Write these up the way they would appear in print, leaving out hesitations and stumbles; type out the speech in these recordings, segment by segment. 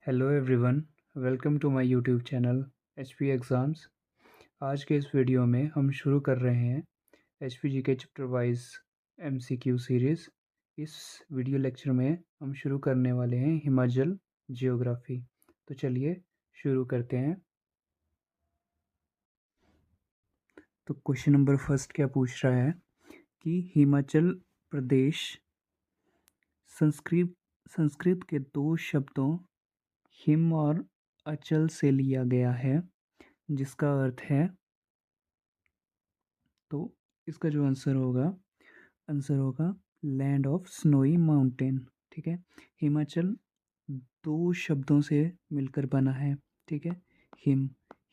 Hello everyone, welcome to my YouTube channel HP exams. आज के इस वीडियो में हम शुरू कर रहे हैं HP GK chapter wise MCQ series. इस वीडियो लेक्चर में हम शुरू करने वाले हैं हिमाचल जियोग्राफी। तो चलिए शुरू करते हैं। तो क्वेश्चन नंबर फर्स्ट क्या पूछ रहा है कि हिमाचल प्रदेश संस्कृत संस्कृत के दो शब्दों हिम और अचल से लिया गया है, जिसका अर्थ है। तो इसका जो आंसर होगा लैंड ऑफ स्नोई माउंटेन। ठीक है। हिमाचल दो शब्दों से मिलकर बना है। ठीक है। हिम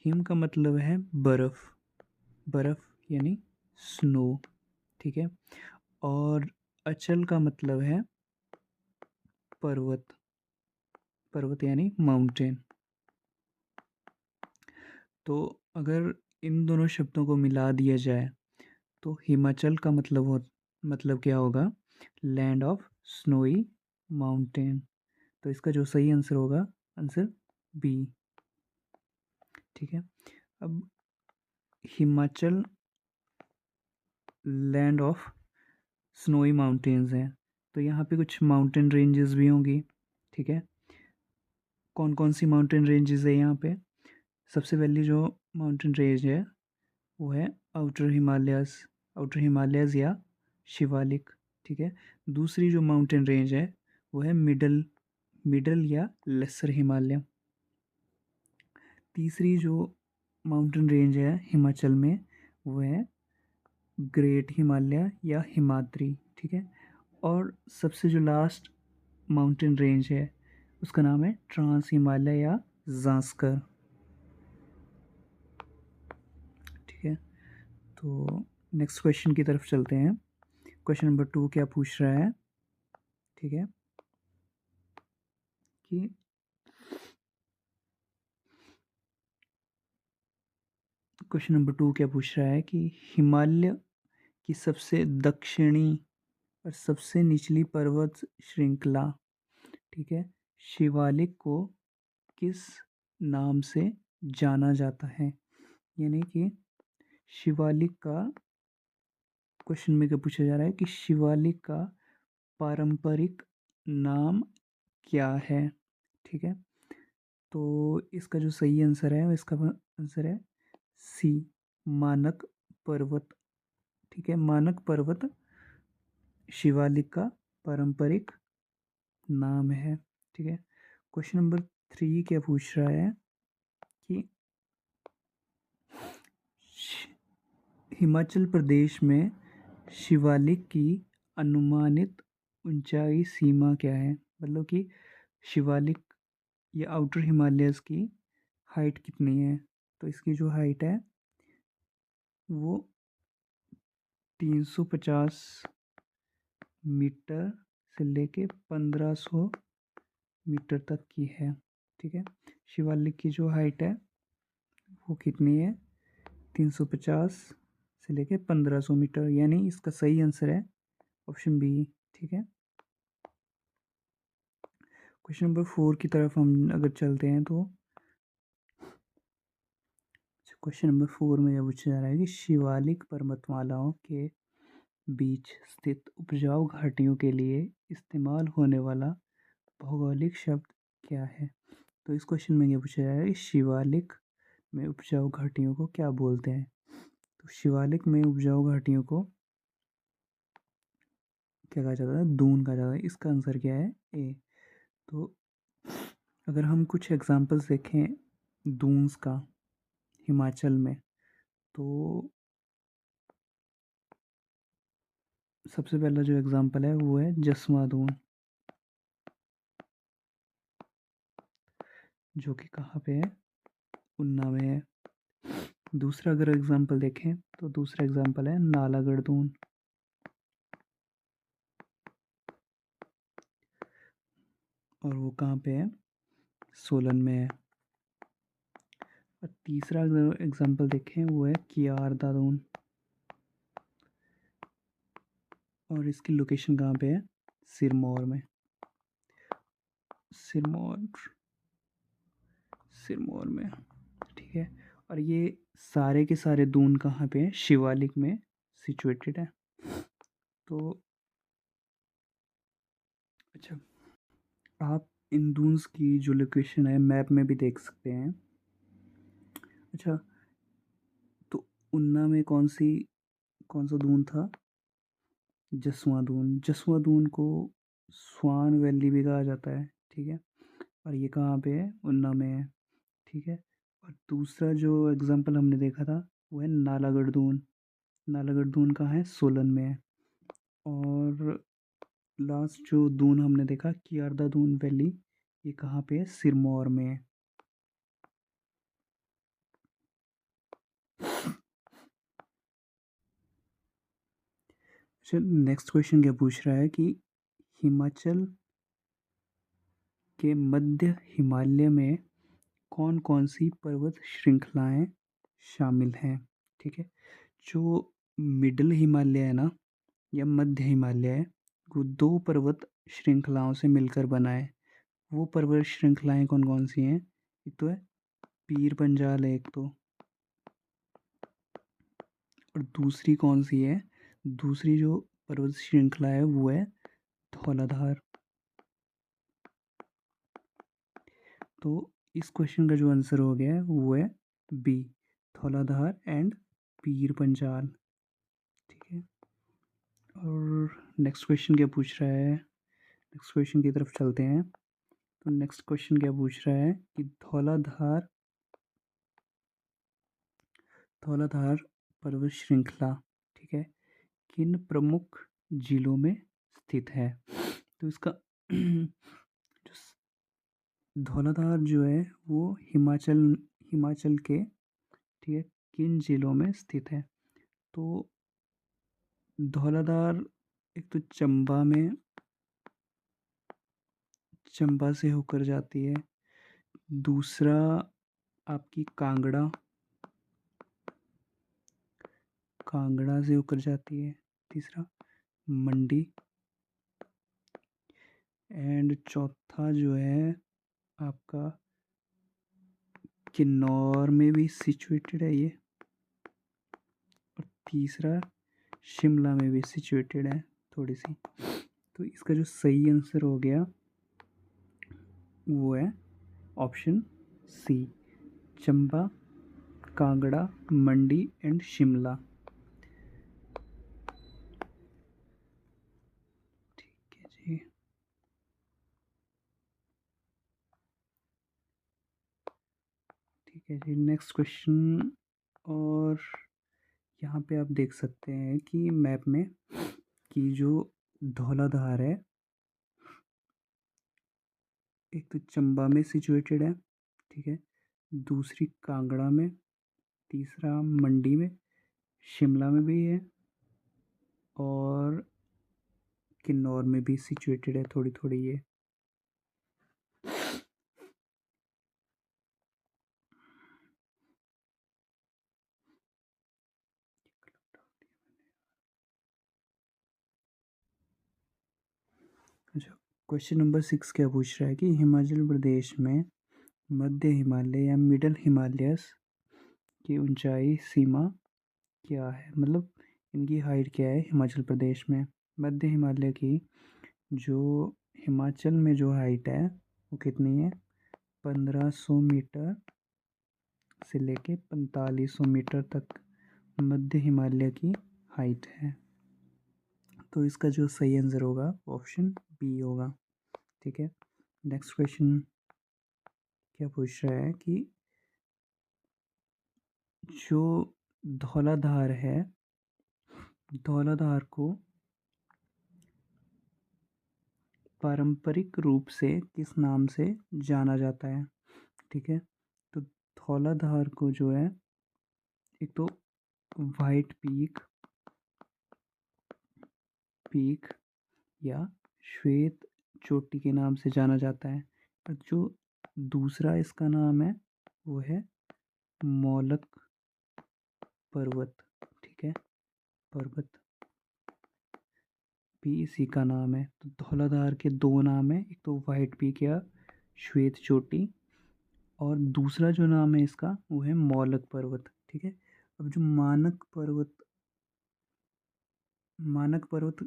हिम का मतलब है बर्फ, बर्फ यानी स्नो। ठीक है। और अचल का मतलब है पर्वत, पर्वत यानी माउंटेन। तो अगर इन दोनों शब्दों को मिला दिया जाए तो हिमाचल का मतलब क्या होगा? Land of snowy mountain. तो इसका जो सही आंसर होगा, आंसर बी। ठीक है। अब Himachal land of snowy mountains हैं, तो यहाँ पे कुछ माउंटेन रेंजेस भी होंगी। ठीक है। कौन कौन सी माउंटेन रेंजेस है यहाँ पे? सबसे पहली जो माउंटेन रेंज है वो है आउटर हिमालयस या शिवालिक। ठीक है। दूसरी जो माउंटेन रेंज है वो है मिडल मिडल या लेसर हिमालय। तीसरी जो माउंटेन रेंज है हिमाचल में वो है ग्रेट हिमालय या हिमाद्री। ठीक है। और सबसे जो लास्ट माउंटेन रेंज है उसका नाम है ट्रांस हिमालय या जास्कर। ठीक है। तो नेक्स्ट क्वेश्चन की तरफ चलते हैं। क्वेश्चन नंबर 2 क्या पूछ रहा है? ठीक है कि क्वेश्चन नंबर 2 क्या पूछ रहा है कि हिमालय की सबसे दक्षिणी और सबसे निचली पर्वत श्रृंखला, ठीक है, शिवालिक को किस नाम से जाना जाता है? यानी कि शिवालिक का क्वेश्चन में क्या पूछा जा रहा है कि शिवालिक का पारंपरिक नाम क्या है? ठीक है। तो इसका जो सही आंसर है इसका आंसर है सी, मानक पर्वत। ठीक है। मानक पर्वत शिवालिक का पारंपरिक नाम है। ठीक है। क्वेश्चन नंबर 3 क्या पूछ रहा है कि हिमाचल प्रदेश में शिवालिक की अनुमानित ऊंचाई सीमा क्या है? मतलब कि शिवालिक या आउटर हिमालयस की हाइट कितनी है? तो इसकी जो हाइट है वो 350 मीटर से लेके 1500 मीटर तक की है। ठीक है। शिवालिक की जो हाइट है वो कितनी है? 350 से लेके 1500 मीटर, यानी इसका सही आंसर है ऑप्शन बी। ठीक है। क्वेश्चन नंबर 4 की तरफ हम अगर चलते हैं तो क्वेश्चन नंबर 4 में यह पूछा जा रहा है कि शिवालिक पर्वतमालाओं के बीच स्थित उपजाऊ घाटियों के लिए इस्तेमाल होने वाला भौगोलिक शब्द क्या है? तो इस क्वेश्चन में यह पूछा जा रहा है कि शिवालिक में उपजाऊ घाटियों को क्या बोलते हैं? तो शिवालिक में उपजाऊ घाटियों को क्या कहा जाता है? दून कहा जाता है। इसका आंसर क्या है? ए। तो अगर हम कुछ एग्जांपल्स देखें दून्स का हिमाचल में, तो सबसे पहला जो एग्जांपल है वो है जसवा दून, जो कि कहाँ पे है? उन्ना में है। दूसरा अगर एग्जांपल देखें तो दूसरा एग्जांपल है नालागढ़ दून, और वो कहाँ पे है? सोलन में है। और तीसरा अगर एग्जांपल देखें वो है कियार दादून, और इसकी लोकेशन कहाँ पे है? सिरमौर में। सिरमौर सिरमौर में, ठीक है। और ये सारे के सारे दून कहाँ पे हैं? शिवालिक में सिचुएटेड है। तो अच्छा, आप इन दून्स की जो लोकेशन है मैप में भी देख सकते हैं। अच्छा, तो उन्ना में कौन सा दून था? जसवां दून। जसवां दून को स्वान वैली भी कहा जाता है, ठीक है। और ये कहाँ पे है? उन्ना में है, ठीक है। और दूसरा जो एग्जाम्पल हमने देखा था वो है नालागढ़ दून। नालागढ़ दून कहाँ है? सोलन में है। और लास्ट जो दून हमने देखा कियारदा दून वैली, ये कहाँ पे है? सिरमौर में है। चल, नेक्स्ट क्वेश्चन क्या पूछ रहा है कि हिमाचल के मध्य हिमालय में कौन कौन सी पर्वत श्रृंखलाएं शामिल हैं, ठीक है। जो मिडल हिमालय है ना, या मध्य हिमालय है, वो दो पर्वत श्रृंखलाओं से मिलकर बना है। वो पर्वत श्रृंखलाएं कौन कौन सी हैं? एक तो है पीर पंजाल है, एक तो, और दूसरी कौन सी है? दूसरी जो पर्वत श्रृंखला है वो है धौलाधार। तो इस क्वेश्चन का जो आंसर हो गया है वो है बी, धौलाधार एंड पीर पंजाल, ठीक है। और नेक्स्ट क्वेश्चन क्या पूछ रहा है? नेक्स्ट क्वेश्चन की तरफ चलते हैं। तो नेक्स्ट क्वेश्चन क्या पूछ रहा है कि धौलाधार धौलाधार पर्वत श्रृंखला, ठीक है, किन प्रमुख जिलों में स्थित है? तो इसका जो धौलाधार जो है वो हिमाचल हिमाचल के, ठीक है, किन जिलों में स्थित है? तो धौलाधार एक तो चंबा से होकर जाती है। दूसरा आपकी कांगड़ा से होकर जाती है। तीसरा मंडी, एंड चौथा जो है आपका किन्नौर में भी सिचुएटेड है ये। और तीसरा शिमला में भी सिचुएटेड है थोड़ी सी। तो इसका जो सही आंसर हो गया वो है option C, Chamba, Kangra, Mandi and Shimla, ठीक है जी। ठीक है जी, नेक्स्ट क्वेश्चन। और यहाँ पे आप देख सकते हैं कि मैप में कि जो धौलाधार है एक तो चंबा में सिचुएटेड है, ठीक है। दूसरी कांगड़ा में, तीसरा मंडी में, शिमला में भी है, और किन्नौर में भी सिचुएटेड है थोड़ी थोड़ी ये। अच्छा, क्वेश्चन नंबर 6 क्या पूछ रहा है कि हिमाचल प्रदेश में मध्य हिमालय या मिडल हिमालयस की ऊंचाई सीमा क्या है? मतलब इनकी हाइट क्या है हिमाचल प्रदेश में? मध्य हिमालय की जो हिमाचल में जो हाइट है वो कितनी है? 1500 मीटर से लेके 4500 मीटर तक मध्य हिमालय की हाइट है। तो इसका जो सही आंसर होगा ऑप्शन बी होगा, ठीक है। नेक्स्ट क्वेश्चन क्या पूछ रहा है कि जो धौलाधार है, धौलाधार को पारंपरिक रूप से किस नाम से जाना जाता है, ठीक है। तो धौलाधार को जो है एक तो वाइट पीक या श्वेत चोटी के नाम से जाना जाता है। और जो दूसरा इसका नाम है वो है मौलक पर्वत, ठीक है, पर्वत भी इसी का नाम है। तो धौलाधार के दो नाम है, एक तो वाइट पीक या श्वेत चोटी, और दूसरा जो नाम है इसका वो है मौलक पर्वत। ठीक है। अब जो मानक पर्वत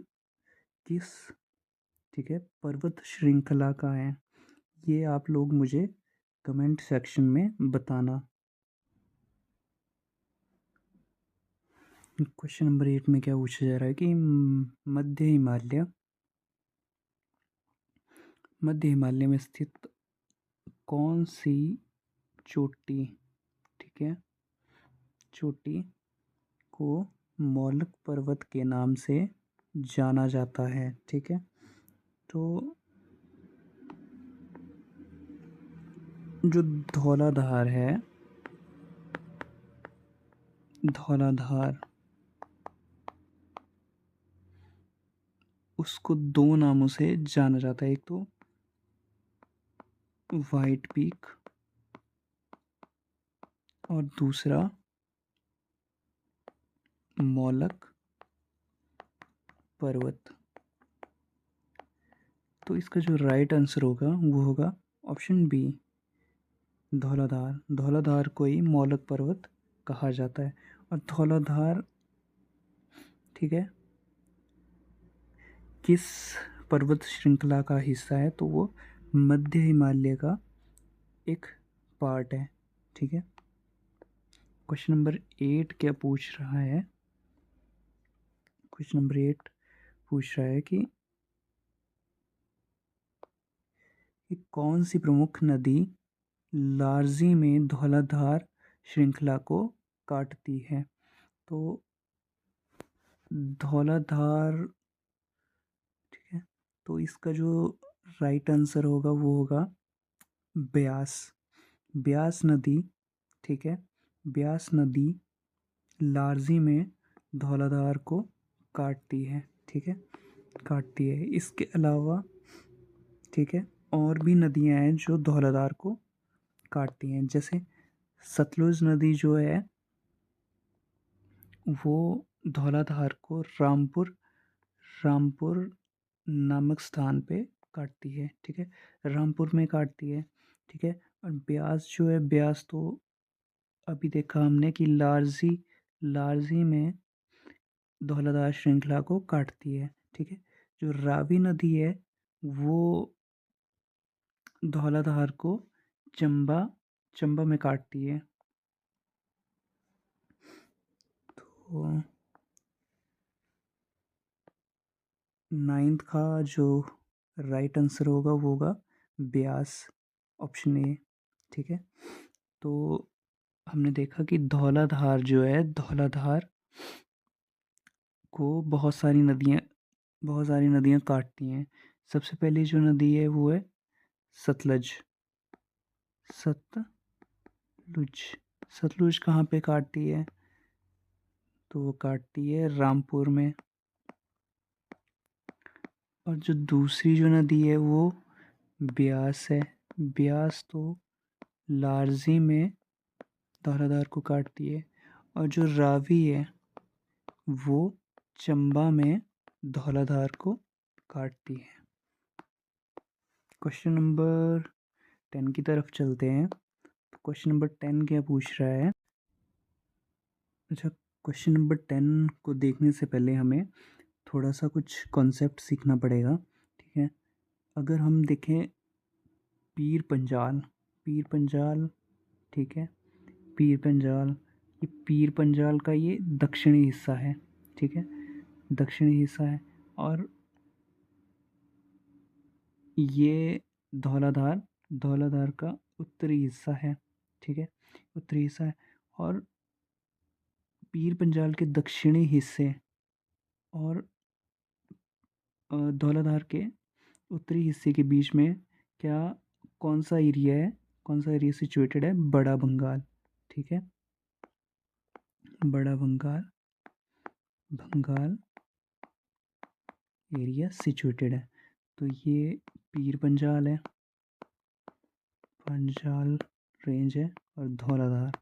किस, ठीक है, पर्वत श्रृंखला का है, ये आप लोग मुझे कमेंट सेक्शन में बताना। क्वेश्चन नंबर 8 में क्या पूछा जा रहा है कि मध्य हिमालय में स्थित कौन सी चोटी, ठीक है, चोटी को मौलक पर्वत के नाम से जाना जाता है। ठीक है। तो जो धौलाधार है, धौलाधार, उसको दो नामों से जाना जाता है। एक तो वाइट पीक और दूसरा मौलक पर्वत। तो इसका जो राइट आंसर होगा वो होगा ऑप्शन बी, धौलाधार। धौलाधार को ही मौलक पर्वत कहा जाता है। और धौलाधार, ठीक है, किस पर्वत श्रृंखला का हिस्सा है, तो वो मध्य हिमालय का एक पार्ट है। ठीक है। क्वेश्चन नंबर 8 क्या पूछ रहा है, क्वेश्चन नंबर 8 पूछ रहा है कि कौन सी प्रमुख नदी लारजी में धौलाधार श्रृंखला को काटती है। तो धौलाधार, ठीक है, तो इसका जो राइट आंसर होगा वो होगा ब्यास। ब्यास नदी, ठीक है, ब्यास नदी लारजी में धौलाधार को काटती है। ठीक है, काटती है। इसके अलावा, ठीक है, और भी नदियां हैं जो धौलाधार को काटती हैं। जैसे सतलुज नदी जो है वो धौलाधार को रामपुर रामपुर नामक स्थान पे काटती है। ठीक है, रामपुर में काटती है। ठीक है। और ब्यास जो है, ब्यास तो अभी देखा हमने कि लारजी में धौलाधार श्रृंखला को काटती है। ठीक है। जो रावी नदी है वो धौलाधार को चंबा चंबा में काटती है। तो 9th का जो राइट आंसर होगा वो होगा ब्यास, ऑप्शन ए। ठीक है। तो हमने देखा कि धौलाधार जो है, धौलाधार को बहुत सारी नदियाँ काटती हैं। सबसे पहली जो नदी है वो है सतलज। सतलुज सतलुज कहाँ पे काटती है, तो वो काटती है रामपुर में। और जो दूसरी जो नदी है वो ब्यास है। ब्यास तो लारजी में धौलाधार को काटती है। और जो रावी है वो चंबा में धौलाधार को काटती है। क्वेश्चन नंबर 10 की तरफ चलते हैं। क्वेश्चन नंबर 10 क्या पूछ रहा है। अच्छा, क्वेश्चन नंबर 10 को देखने से पहले हमें थोड़ा सा कुछ कॉन्सेप्ट सीखना पड़ेगा। ठीक है। अगर हम देखें पीर पंजाल, ठीक है, पीर पंजाल, पीर पंजाल का ये दक्षिणी हिस्सा है। ठीक है, दक्षिणी हिस्सा है। और ये धौलाधार धौलाधार का उत्तरी हिस्सा है। ठीक है, उत्तरी हिस्सा है। और पीर पंजाल के दक्षिणी हिस्से और धौलाधार के उत्तरी हिस्से के बीच में क्या, कौन सा एरिया है, कौन सा एरिया सिचुएटेड है, बड़ा बंगाल। ठीक है, बड़ा बंगाल बंगाल एरिया सिचुएटेड है। तो ये पीर पंजाल है, पंजाल रेंज है, और धौलाधार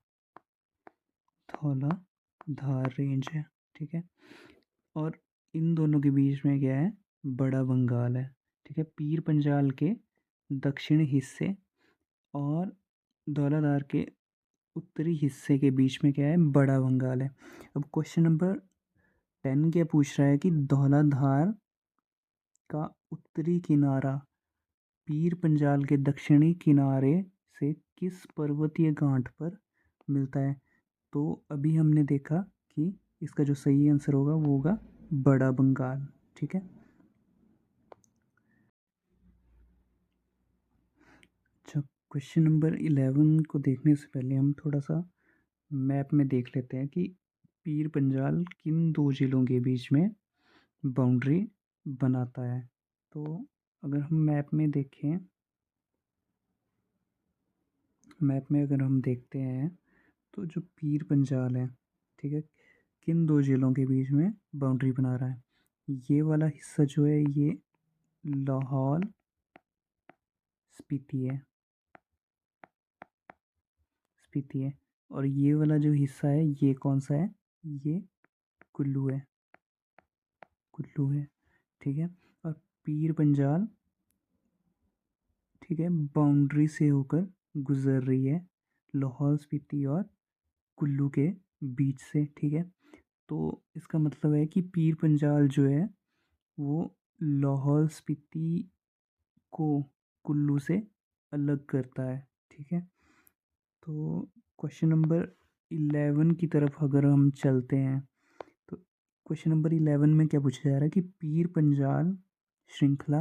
रेंज है। ठीक है। और इन दोनों के बीच में क्या है, बड़ा बंगाल है। ठीक है, पीर पंजाल के दक्षिण हिस्से और धौलाधार के उत्तरी हिस्से के बीच में क्या है, बड़ा बंगाल है। अब क्वेश्चन नंबर 10 क्या पूछ रहा है कि धौलाधार का उत्तरी किनारा पीर पंजाल के दक्षिणी किनारे से किस पर्वतीय गांठ पर मिलता है। तो अभी हमने देखा कि इसका जो सही आंसर होगा वो होगा बड़ा बंगाल। ठीक है। अच्छा, क्वेश्चन नंबर 11 को देखने से पहले हम थोड़ा सा मैप में देख लेते हैं कि पीर पंजाल किन दो जिलों के बीच में बाउंड्री बनाता है। तो अगर हम मैप में अगर हम देखते हैं तो जो पीर पंजाल है, ठीक है, किन दो जिलों के बीच में बाउंड्री बना रहा है। ये वाला हिस्सा जो है ये लाहौल स्पीति है, और ये वाला जो हिस्सा है ये कौन सा है, ये कुल्लू है, ठीक है। और पीर पंजाल, ठीक है, बाउंड्री से होकर गुजर रही है लाहौल स्पीति और कुल्लू के बीच से। ठीक है। तो इसका मतलब है कि पीर पंजाल जो है वो लाहौल स्पीति को कुल्लू से अलग करता है। ठीक है। तो क्वेश्चन नंबर 11 की तरफ अगर हम चलते हैं तो क्वेश्चन नंबर 11 में क्या पूछा जा रहा है कि पीर पंजाल श्रृंखला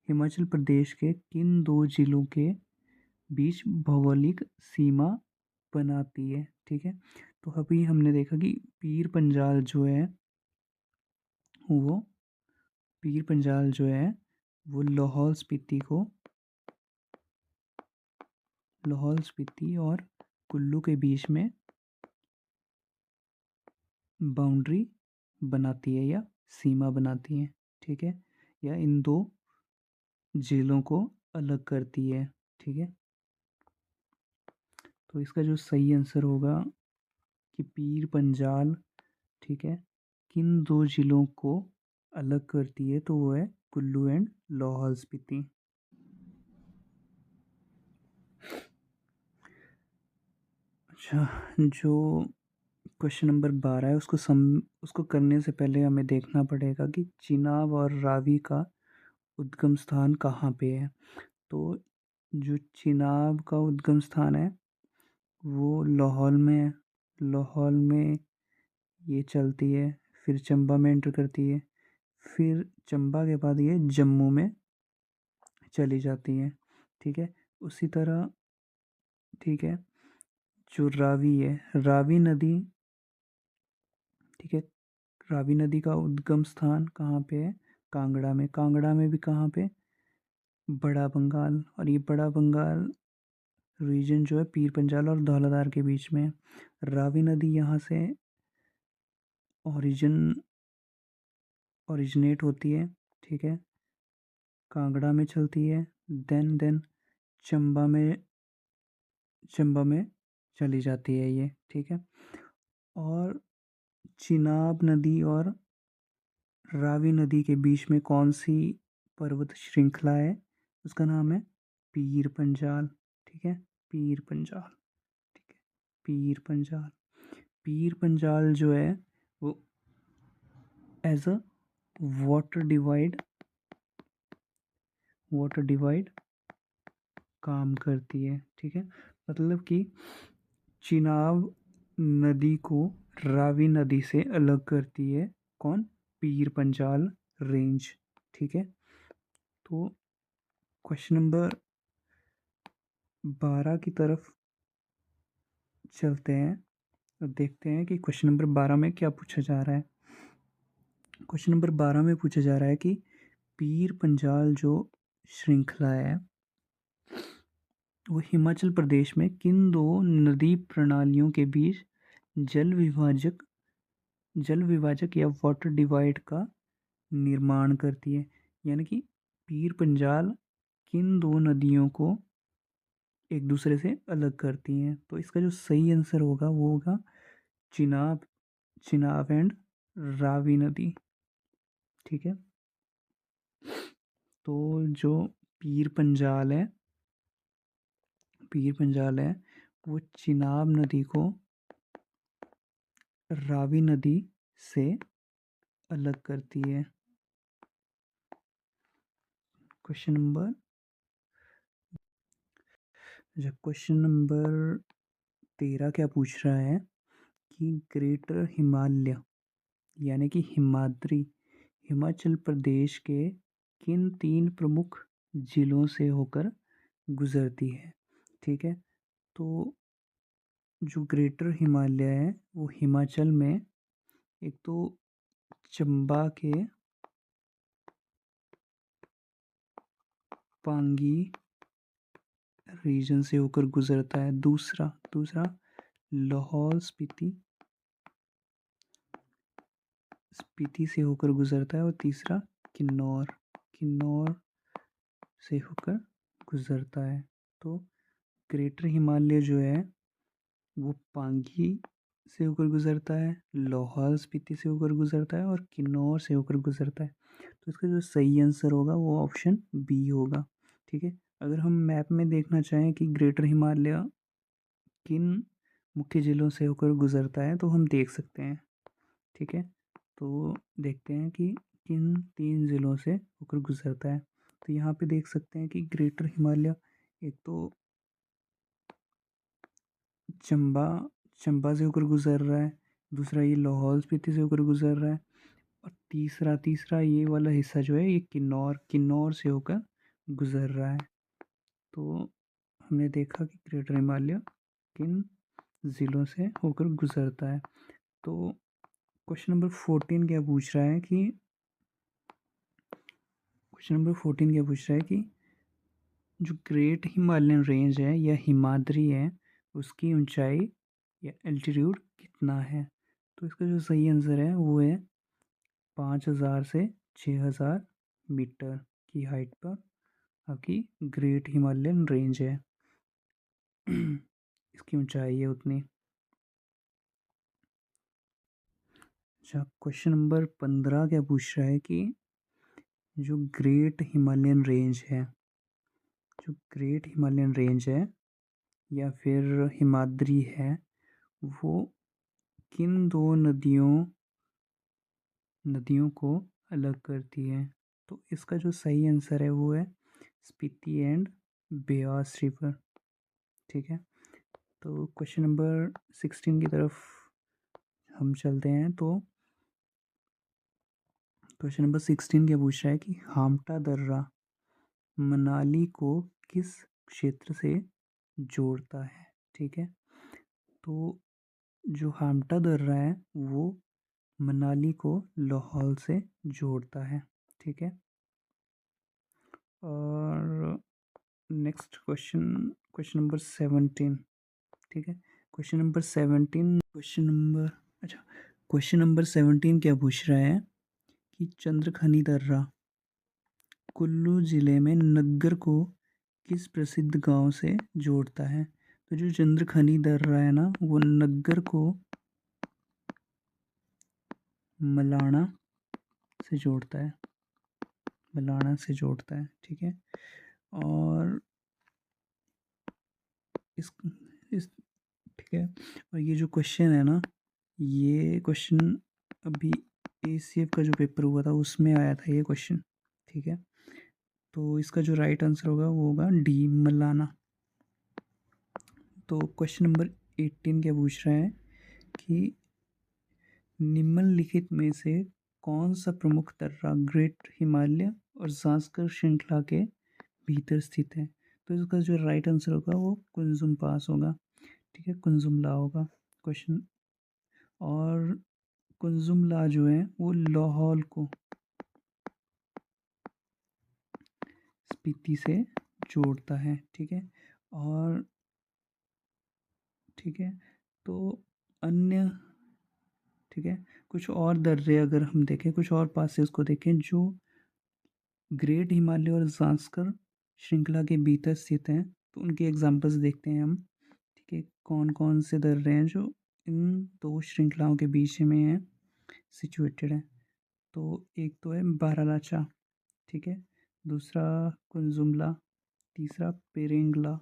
हिमाचल प्रदेश के किन दो जिलों के बीच भौगोलिक सीमा बनाती है। ठीक है। तो अभी हमने देखा कि वो पीर पंजाल जो है वो लाहौल स्पीति और कुल्लू के बीच में बाउंड्री बनाती है या सीमा बनाती है। ठीक है। या इन दो जिलों को अलग करती है। ठीक है। तो इसका जो सही आंसर होगा कि पीर पंजाल, ठीक है, किन दो जिलों को अलग करती है तो वो है कुल्लू एंड लाहौल स्पीति। अच्छा, जो क्वेश्चन नंबर 12 है उसको करने से पहले हमें देखना पड़ेगा कि चिनाब और रावी का उद्गम स्थान कहाँ पे है। तो जो चिनाब का उद्गम स्थान है वो लाहौल में है। लाहौल में ये चलती है, फिर चंबा में एंटर करती है, फिर चंबा के बाद ये जम्मू में चली जाती है। ठीक है। उसी तरह, ठीक है, जो रावी है, रावी नदी, ठीक है, रावी नदी का उद्गम स्थान कहाँ पे है, कांगड़ा में। कांगड़ा में भी कहाँ पे, बड़ा बंगाल। और ये बड़ा बंगाल रीजन जो है पीर पंजाल और धौलाधार के बीच में है। रावी नदी यहाँ से ओरिजिनेट होती है, ठीक है, कांगड़ा में चलती है, देन चंबा में चंबा में चली जाती है ये। ठीक है। और चिनाब नदी और रावी नदी के बीच में कौन सी पर्वत श्रृंखला है, उसका नाम है पीर पंजाल। ठीक है। पीर पंजाल, ठीक है, पीर पंजाल। पीर पंजाल जो है वो as a water divide water divide काम करती है। ठीक है। मतलब कि चिनाब नदी को रावी नदी से अलग करती है कौन, पीर पंजाल रेंज। ठीक है। तो क्वेश्चन नंबर 12 की तरफ चलते हैं और देखते हैं कि क्वेश्चन नंबर 12 में क्या पूछा जा रहा है। क्वेश्चन नंबर 12 में पूछा जा रहा है कि पीर पंजाल जो श्रृंखला है वो हिमाचल प्रदेश में किन दो नदी प्रणालियों के बीच जल विभाजक जल विभाजक या वाटर डिवाइड का निर्माण करती है। यानी कि पीर पंजाल किन दो नदियों को एक दूसरे से अलग करती हैं। तो इसका जो सही आंसर होगा वो होगा चिनाब चिनाब एंड रावी नदी। ठीक है। तो जो पीर पंजाल है पीर पंजाल है वो चिनाब नदी को रावी नदी से अलग करती है। क्वेश्चन नंबर 13 क्या पूछ रहा है कि ग्रेटर हिमालय यानी कि हिमाद्री हिमाचल प्रदेश के किन 3 प्रमुख जिलों से होकर गुजरती है। ठीक है, तो जो ग्रेटर हिमालय है वो हिमाचल में एक तो चंबा के पांगी रीजन से होकर गुजरता है। दूसरा दूसरा लाहौल स्पीति स्पीति से होकर गुजरता है। और तीसरा किन्नौर किन्नौर से होकर गुजरता है। तो ग्रेटर हिमालय जो है वो पांगी से होकर गुजरता है, लाहौल स्पीति से होकर गुजरता है और किन्नौर से होकर गुजरता है। तो इसका जो सही आंसर होगा वो ऑप्शन बी होगा। ठीक है, अगर हम मैप में देखना चाहें कि ग्रेटर हिमालय किन मुख्य जिलों से होकर गुजरता है तो हम देख सकते हैं। ठीक है, तो देखते हैं कि किन 3 ज़िलों से होकर गुजरता है। तो यहाँ पे देख सकते हैं कि ग्रेटर हिमालय एक तो चंबा चंबा से होकर गुजर रहा है, दूसरा ये लाहौल स्पीति से होकर गुजर रहा है और तीसरा तीसरा ये वाला हिस्सा जो है ये किन्नौर किन्नौर से होकर गुजर रहा है। तो हमने देखा कि ग्रेटर हिमालय किन ज़िलों से होकर गुजरता है। तो क्वेश्चन नंबर 14 क्या पूछ रहा है कि जो ग्रेट हिमालयन रेंज है या हिमाद्री है उसकी ऊंचाई या एल्टीट्यूड कितना है। तो इसका जो सही आंसर है वो है 5000 से 6000 मीटर की हाइट पर आपकी ग्रेट हिमालयन रेंज है। इसकी ऊंचाई है उतनी। अच्छा, क्वेश्चन नंबर 15 क्या पूछ रहा है कि जो ग्रेट हिमालयन रेंज है या फिर हिमाद्री है वो किन 2 नदियों को अलग करती है। तो इसका जो सही आंसर है वो है स्पीति एंड ब्यास रिवर। ठीक है, तो क्वेश्चन नंबर 16 की तरफ हम चलते हैं। तो क्वेश्चन नंबर 16 क्या पूछ रहा है कि हाम्टा दर्रा मनाली को किस क्षेत्र से जोड़ता है। ठीक है, तो जो हाम्टा दर्रा है वो मनाली को लाहौल से जोड़ता है। ठीक है, और नेक्स्ट क्वेश्चन नंबर 17। ठीक है, क्वेश्चन नंबर 17 क्या पूछ रहा है कि चंद्रखनी दर्रा कुल्लू जिले में नग्गर को किस प्रसिद्ध गांव से जोड़ता है। तो जो चंद्रखनी दर्रा है ना वो नग्गर को मलाना से जोड़ता है ठीक है, और इस ठीक है, और ये जो क्वेश्चन है ना ये क्वेश्चन अभी ACF का जो पेपर हुआ था उसमें आया था ये क्वेश्चन। ठीक है, तो इसका जो राइट आंसर होगा वो होगा डी मलाना। तो क्वेश्चन नंबर 18 क्या पूछ रहा है कि निम्नलिखित में से कौन सा प्रमुख दर्रा ग्रेट हिमालय और ज़ास्कर श्रृंखला के भीतर स्थित है। तो इसका जो राइट आंसर होगा वो कुंजुम पास होगा। ठीक है, कुंजुमला होगा क्वेश्चन। और कुंजुमला जो है वो लाहौल को स्पीति से जोड़ता है। ठीक है, और ठीक है, तो अन्य ठीक है कुछ और दर्रे अगर हम देखें कुछ और पासेस को देखें जो ग्रेट हिमालय और ज़ास्कर श्रृंखला के भीतर स्थित हैं तो उनके एग्जांपल्स देखते हैं हम। ठीक है, कौन कौन से दर्रे हैं जो इन 2 श्रृंखलाओं के बीच में हैं सिचुएटेड है। तो एक तो है बारालाचा, ठीक है, दूसरा कुंजुमला, तीसरा पेरेंगला,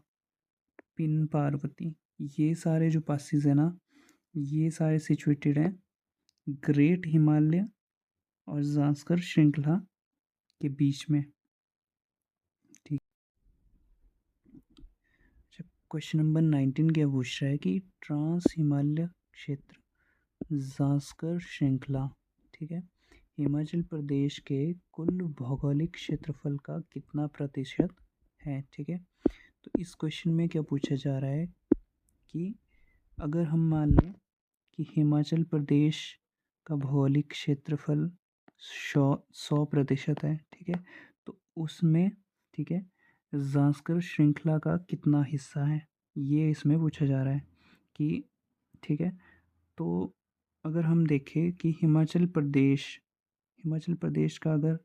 पिन पार्वती। ये सारे जो पासिस है ना, ये सारे सिचुएटेड हैं ग्रेट हिमालय और ज़ांस्कर श्रृंखला के बीच में। ठीक। अच्छा, क्वेश्चन नंबर 19 क्या पूछ रहा है कि ट्रांस हिमालय क्षेत्र ज़ांस्कर श्रृंखला, ठीक है, हिमाचल प्रदेश के कुल भौगोलिक क्षेत्रफल का कितना प्रतिशत है। ठीक है, तो इस क्वेश्चन में क्या पूछा जा रहा है कि अगर हम मान लें कि हिमाचल प्रदेश का भौगोलिक क्षेत्रफल 100% है, ठीक है, तो उसमें, ठीक है, ज़ांस्कर श्रृंखला का कितना हिस्सा है, ये इसमें पूछा जा रहा है कि, ठीक है, तो अगर हम देखें कि हिमाचल प्रदेश का अगर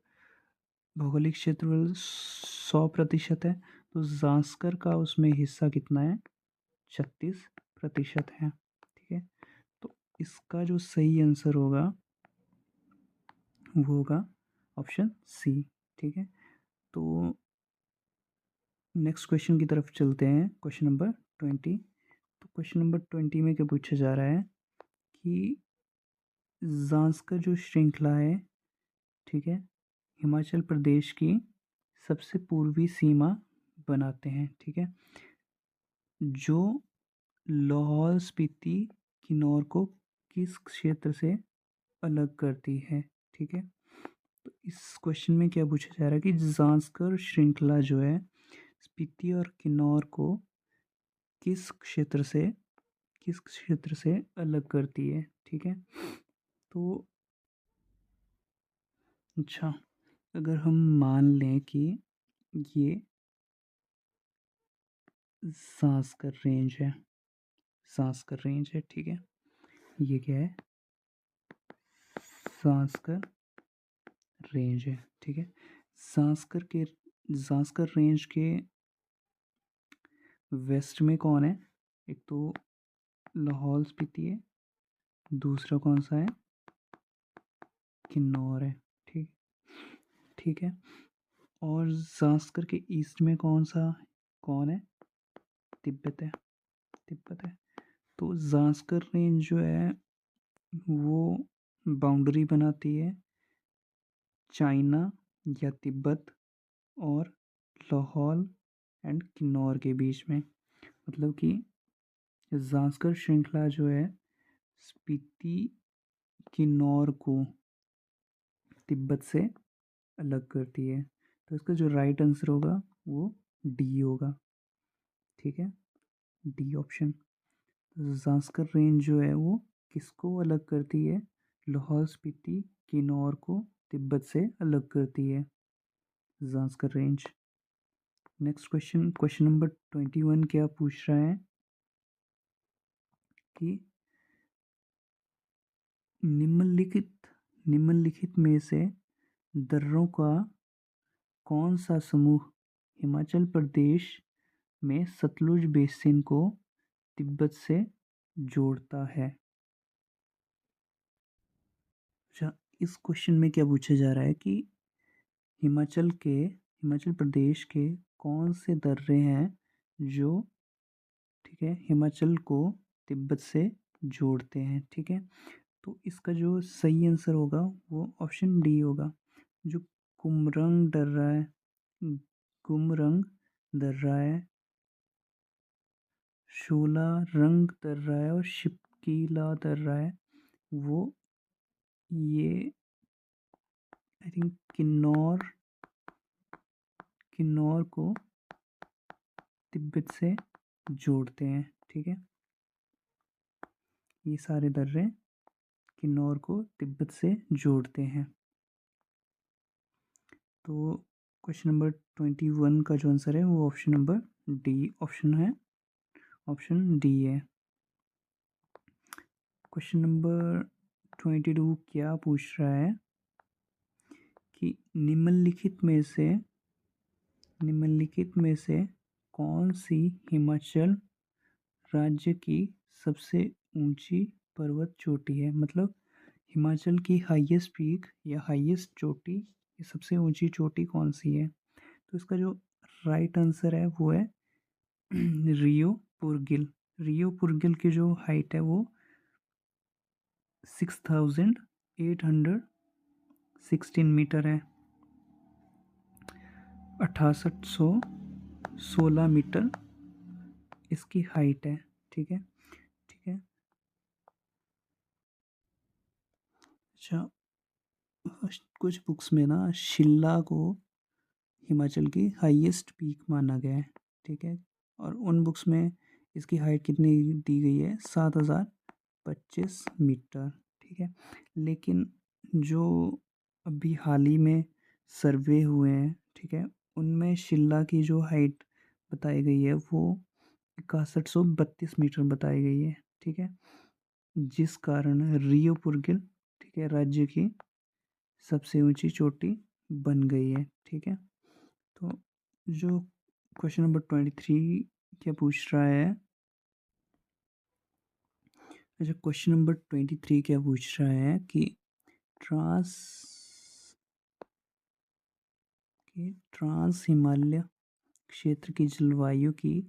भौगोलिक क्षेत्रफल 100% है, तो ज़ांस्कर का उसमें हिस्सा कितना है, 36% है। ठीक है, तो इसका जो सही आंसर होगा वो होगा ऑप्शन सी। ठीक है, तो नेक्स्ट क्वेश्चन की तरफ चलते हैं, क्वेश्चन नंबर 20। तो क्वेश्चन नंबर 20 में क्या पूछा जा रहा है कि ज़ांस्कर जो श्रृंखला है, ठीक है, हिमाचल प्रदेश की सबसे पूर्वी सीमा बनाते हैं। ठीक है, जो लाहौल स्पीति किन्नौर को किस क्षेत्र से अलग करती है। ठीक है, तो इस क्वेश्चन में क्या पूछा जा रहा है कि ज़ांस्कर श्रृंखला जो है स्पीति और किन्नौर को किस क्षेत्र से अलग करती है। ठीक है, तो अच्छा, अगर हम मान लें कि ये ज़ांस्कर रेंज है, ठीक है, ये क्या है, ज़ांस्कर रेंज है। ठीक है, ज़ांस्कर रेंज के वेस्ट में कौन है, एक तो लाहौल स्पीति है, दूसरा कौन सा है, किन्नौर है। ठीक ठीक है, और ज़ांस्कर के ईस्ट में कौन है, तिब्बत है। तो ज़ांस्कर रेंज जो है वो बाउंड्री बनाती है चाइना या तिब्बत और लाहौल एंड किन्नौर के बीच में। मतलब कि ज़ांस्कर श्रृंखला जो है स्पीति किन्नौर को तिब्बत से अलग करती है। तो इसका जो राइट आंसर होगा वो डी होगा। ठीक है, डी ऑप्शन। ज़ांस्कर रेंज जो है वो किसको अलग करती है, लाहौल स्पीति किन्नौर को तिब्बत से अलग करती है Zanskar range. Next question, question number 21 क्या पूछ रहा है कि निम्नलिखित में से दर्रों का कौन सा समूह हिमाचल प्रदेश में सतलुज बेसिन को तिब्बत से जोड़ता है। अच्छा, इस क्वेश्चन में क्या पूछा जा रहा है कि हिमाचल प्रदेश के कौन से दर्रे हैं जो, ठीक है, हिमाचल को तिब्बत से जोड़ते हैं। ठीक है, तो इसका जो सही आंसर होगा वो ऑप्शन डी होगा। जो कुमरंग दर्रा है, कुमरंग दर्रा है, शोला रंग दर्रा है और शिपकीला दर्रा है, वो ये आई थिंक किन्नौर को तिब्बत से जोड़ते हैं। ठीक है, ये सारे दर्रे किन्नौर को तिब्बत से जोड़ते हैं। तो क्वेश्चन नंबर 21 का जो आंसर है वो ऑप्शन नंबर डी ऑप्शन है, ऑप्शन डी है। क्वेश्चन नंबर 22 क्या पूछ रहा है कि निम्नलिखित में से कौन सी हिमाचल राज्य की सबसे ऊंची पर्वत चोटी है। मतलब हिमाचल की हाईएस्ट पीक या हाईएस्ट चोटी, ये सबसे ऊंची चोटी कौन सी है। तो इसका जो राइट आंसर है वो है रियो पुरगिल। रियो पुरगिल की जो हाइट है वो 6816 मीटर है। 6816 मीटर इसकी हाइट है। ठीक है, ठीक है। अच्छा, कुछ बुक्स में ना शिल्ला को हिमाचल की हाईएस्ट पीक माना गया है। ठीक है, और उन बुक्स में इसकी हाइट कितनी दी गई है? 7025 मीटर। ठीक है, लेकिन जो अभी हाल ही में सर्वे हुए हैं, ठीक है, उनमें शिल्ला की जो हाइट बताई गई है वो 6132 मीटर बताई गई है। ठीक है, जिस कारण रियो पुरगिल, ठीक है, राज्य की सबसे ऊंची चोटी बन गई है। ठीक है, तो जो क्वेश्चन नंबर 23 क्या पूछ रहा है? अच्छा, क्वेश्चन नंबर 23 क्या पूछ रहा है कि ट्रांस ट्रांस हिमालय क्षेत्र की जलवायु की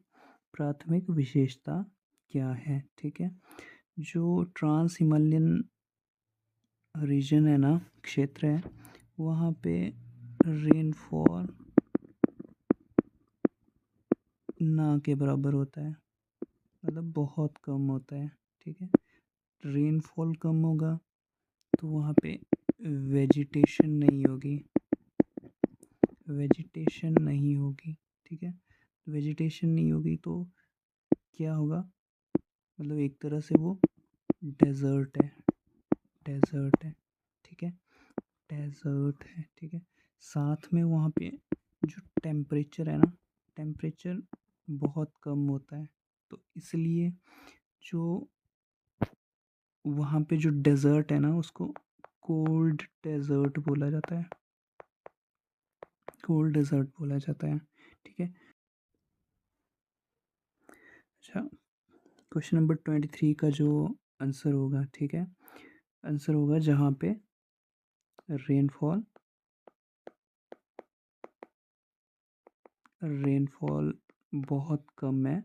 प्राथमिक विशेषता क्या है? ठीक है, जो ट्रांस हिमालयन रीजन है ना, क्षेत्र है, वहाँ पे रेनफॉल ना के बराबर होता है, मतलब बहुत कम होता है। ठीक है, रेनफॉल कम होगा तो वहाँ पे वेजिटेशन नहीं होगी, वेजिटेशन नहीं होगी। ठीक है, वेजिटेशन नहीं होगी तो क्या होगा? मतलब एक तरह से वो डेजर्ट है, डेजर्ट है। ठीक है, डेजर्ट है। ठीक है, साथ में वहाँ पे जो टेम्परेचर है ना, टेम्परेचर बहुत कम होता है, तो इसलिए जो वहाँ पे जो डेजर्ट है ना उसको कोल्ड डेजर्ट बोला जाता है, कोल्ड डेजर्ट बोला जाता है। ठीक है, अच्छा, क्वेश्चन नंबर 23 का जो आंसर होगा, ठीक है, आंसर होगा जहाँ पे रेनफॉल रेनफॉल बहुत कम है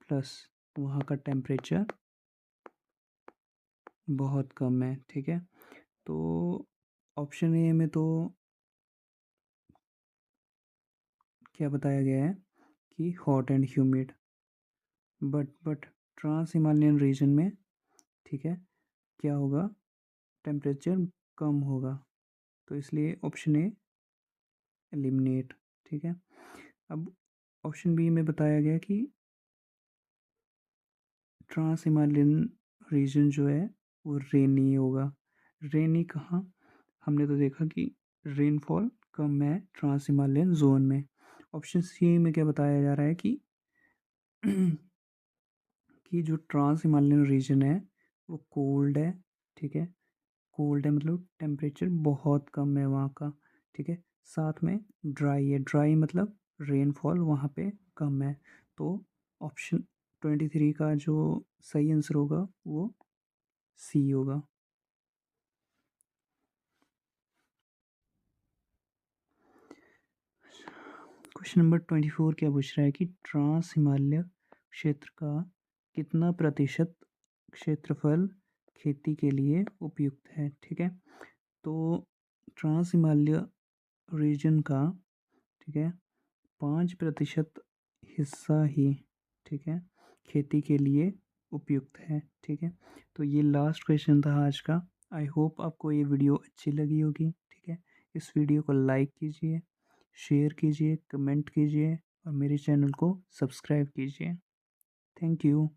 प्लस वहाँ का टेम्परेचर बहुत कम है। ठीक है, तो ऑप्शन ए में तो क्या बताया गया है कि hot and humid, but trans Himalayan region में, ठीक है, क्या होगा? टेम्परेचर कम होगा, तो इसलिए ऑप्शन ए एलिमिनेट। ठीक है, अब ऑप्शन बी में बताया गया कि ट्रांस हिमालयन रीजन जो है वो रेनी होगा। रेनी कहाँ? हमने तो देखा कि रेनफॉल कम है ट्रांस हिमालयन जोन में। ऑप्शन सी में क्या बताया जा रहा है कि कि जो ट्रांस हिमालयन रीजन है वो कोल्ड है। ठीक है, कोल्ड है मतलब टेम्परेचर बहुत कम है वहाँ का। ठीक है, साथ में ड्राई है, ड्राई मतलब रेनफॉल वहाँ पे कम है। तो ऑप्शन 23 का जो सही आंसर होगा वो सी होगा। क्वेश्चन नंबर 24 क्या पूछ रहा है कि ट्रांस हिमालय क्षेत्र का कितना प्रतिशत क्षेत्रफल खेती के लिए उपयुक्त है? ठीक है, तो ट्रांस हिमालय रीजन का, ठीक है, 5% हिस्सा ही, ठीक है, खेती के लिए उपयुक्त है। ठीक है, तो ये लास्ट क्वेश्चन था आज का। आई होप आपको ये वीडियो अच्छी लगी होगी। ठीक है, इस वीडियो को लाइक कीजिए, शेयर कीजिए, कमेंट कीजिए और मेरे चैनल को सब्सक्राइब कीजिए। Thank you.